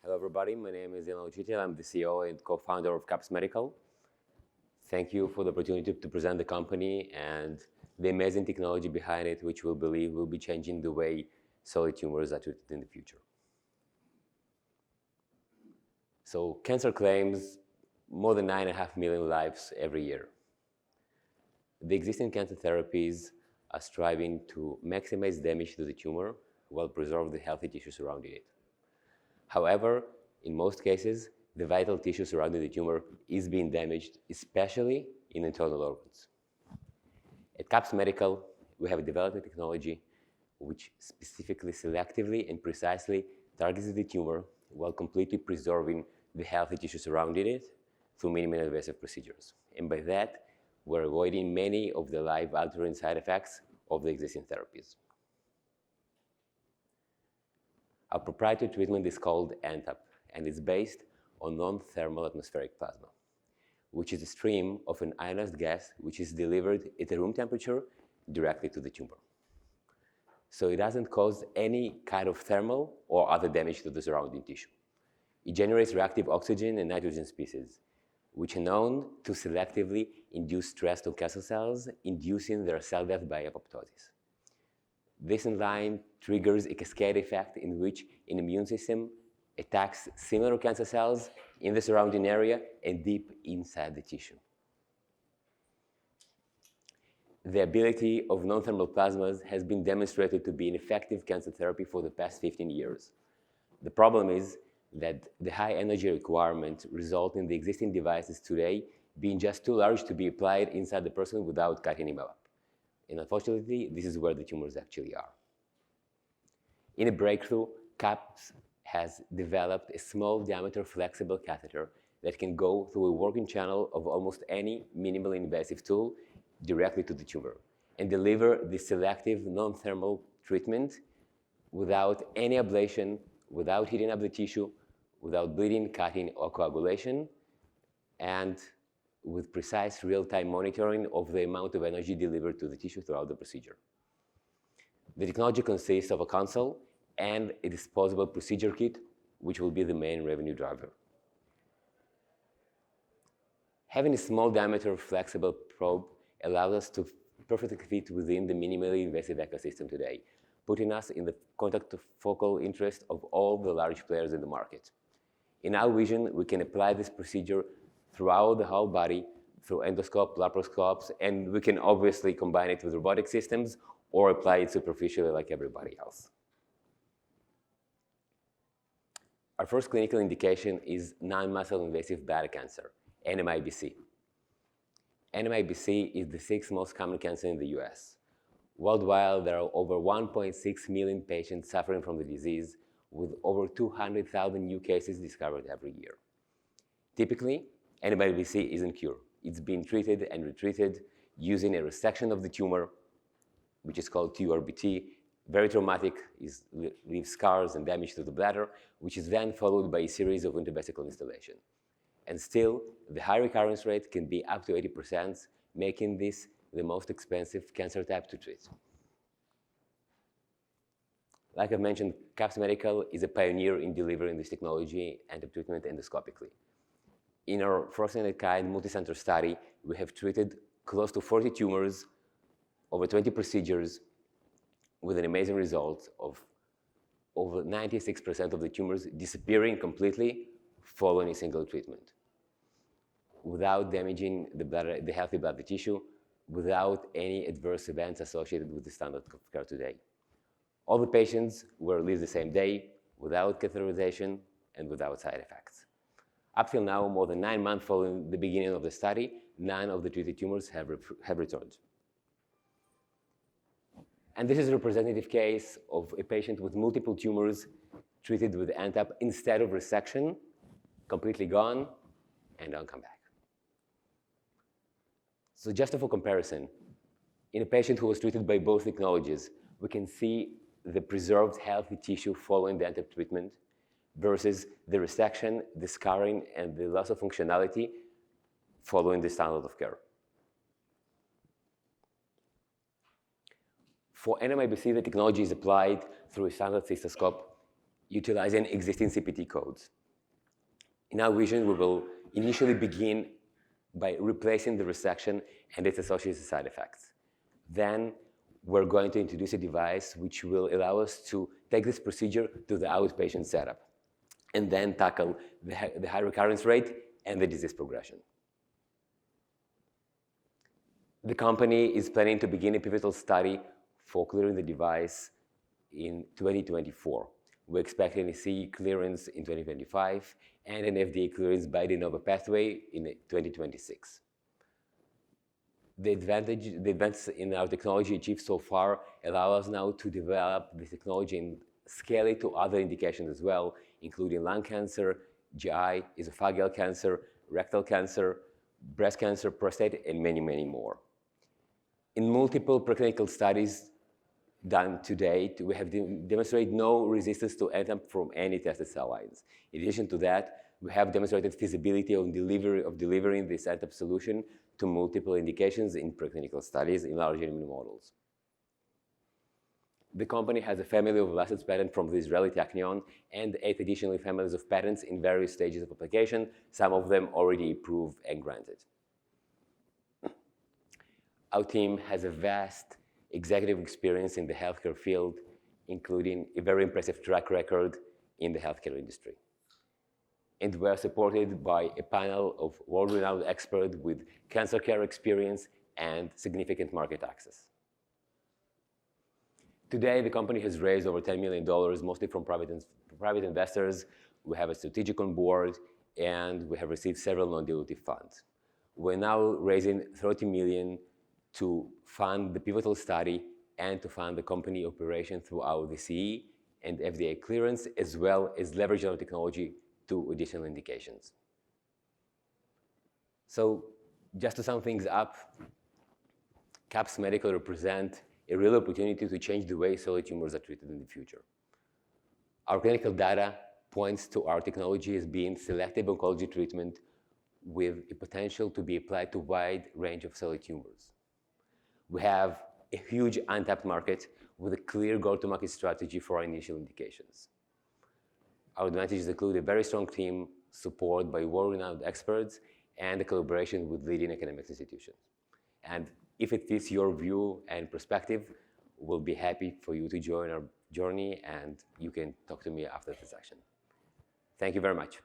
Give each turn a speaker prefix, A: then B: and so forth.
A: Hello, everybody. My name is Ilan Uchitel. I'm the CEO and co-founder of CAPS Medical. Thank you for the opportunity to present the company and the amazing technology behind it, which we believe will be changing the way solid tumors are treated in the future. So cancer claims more than 9.5 million lives every year. The existing cancer therapies are striving to maximize damage to the tumor while preserve the healthy tissue surrounding it. However, in most cases, the vital tissue surrounding the tumor is being damaged, especially in internal organs. At CAPS Medical, we have developed a technology which specifically, selectively, and precisely targets the tumor while completely preserving the healthy tissue surrounding it through minimally invasive procedures. And by that, we're avoiding many of the life-altering side effects of the existing therapies. Our proprietary treatment is called NTAP, and it's based on non-thermal atmospheric plasma, which is a stream of an ionized gas which is delivered at a room temperature directly to the tumor. So it doesn't cause any kind of thermal or other damage to the surrounding tissue. It generates reactive oxygen and nitrogen species, which are known to selectively induce stress on cancer cells, inducing their cell death by apoptosis. This in line triggers a cascade effect in which an immune system attacks similar cancer cells in the surrounding area and deep inside the tissue. The ability of non-thermal plasmas has been demonstrated to be an effective cancer therapy for the past 15 years. The problem is that the high energy requirement results in the existing devices today being just too large to be applied inside the person without cutting him up. And unfortunately, this is where the tumors actually are. In a breakthrough, CAPS has developed a small diameter flexible catheter that can go through a working channel of almost any minimally invasive tool directly to the tumor and deliver the selective non-thermal treatment without any ablation, without heating up the tissue, without bleeding, cutting, or coagulation, and with precise real-time monitoring of the amount of energy delivered to the tissue throughout the procedure. The technology consists of a console and a disposable procedure kit, which will be the main revenue driver. Having a small diameter flexible probe allows us to perfectly fit within the minimally invasive ecosystem today, putting us in the contact of focal interest of all the large players in the market. In our vision, we can apply this procedure throughout the whole body through endoscope, laparoscopes, and we can obviously combine it with robotic systems or apply it superficially like everybody else. Our first clinical indication is non-muscle invasive bladder cancer, NMIBC. NMIBC is the 6th most common cancer in the US. Worldwide, there are over 1.6 million patients suffering from the disease, with over 200,000 new cases discovered every year. Typically, NMIBC isn't cured. It's being treated and retreated using a resection of the tumor, which is called TURBT. Very traumatic, leaves scars and damage to the bladder, which is then followed by a series of intravesical installation. And still, the high recurrence rate can be up to 80%, making this the most expensive cancer type to treat. Like I've mentioned, CAPS Medical is a pioneer in delivering this technology and the treatment endoscopically. In our first-in-a-kind multicenter study, we have treated close to 40 tumors, over 20 procedures, with an amazing result of over 96% of the tumors disappearing completely following a single treatment, without damaging the healthy bladder tissue, without any adverse events associated with the standard of care today. All the patients were released the same day, without catheterization and without side effects. Up till now, more than 9 months following the beginning of the study, none of the treated tumors have returned. And this is a representative case of a patient with multiple tumors treated with NTAP instead of resection, completely gone, and don't come back. So just for comparison, in a patient who was treated by both technologies, we can see the preserved healthy tissue following the NTAP treatment versus the resection, the scarring, and the loss of functionality following the standard of care. For NMIBC, the technology is applied through a standard cystoscope utilizing existing CPT codes. In our vision, we will initially begin by replacing the resection and its associated side effects. Then we're going to introduce a device which will allow us to take this procedure to the outpatient setup and then tackle the high recurrence rate and the disease progression. The company is planning to begin a pivotal study for clearing the device in 2024. We're expecting a CE clearance in 2025 and an FDA clearance by the Nova pathway in 2026. The advances in our technology achieved so far allow us now to develop the technology and scale it to other indications as well, including lung cancer, GI, esophageal cancer, rectal cancer, breast cancer, prostate, and many, many more. In multiple preclinical studies done to date, we have demonstrated no resistance to NTAP from any tested cell lines. In addition to that, we have demonstrated feasibility of delivering this NTAP solution to multiple indications in preclinical studies in large animal models. The company has a family of licensed patents from the Israeli Technion and 8 additional families of patents in various stages of application, some of them already approved and granted. Our team has a vast executive experience in the healthcare field, including a very impressive track record in the healthcare industry. And we are supported by a panel of world-renowned experts with cancer care experience and significant market access. Today, the company has raised over $10 million, mostly from private investors. We have a strategic on board, and we have received several non-dilutive funds. We're now raising $30 million to fund the pivotal study and to fund the company operation throughout the CE and FDA clearance, as well as leverage our technology to additional indications. So just to sum things up, QAPs Medical represent a real opportunity to change the way solid tumors are treated in the future. Our clinical data points to our technology as being selective oncology treatment with a potential to be applied to a wide range of solid tumors. We have a huge untapped market with a clear go-to-market strategy for our initial indications. Our advantages include a very strong team, support by world-renowned experts, and a collaboration with leading academic institutions. And if it fits your view and perspective, we'll be happy for you to join our journey, and you can talk to me after the session. Thank you very much.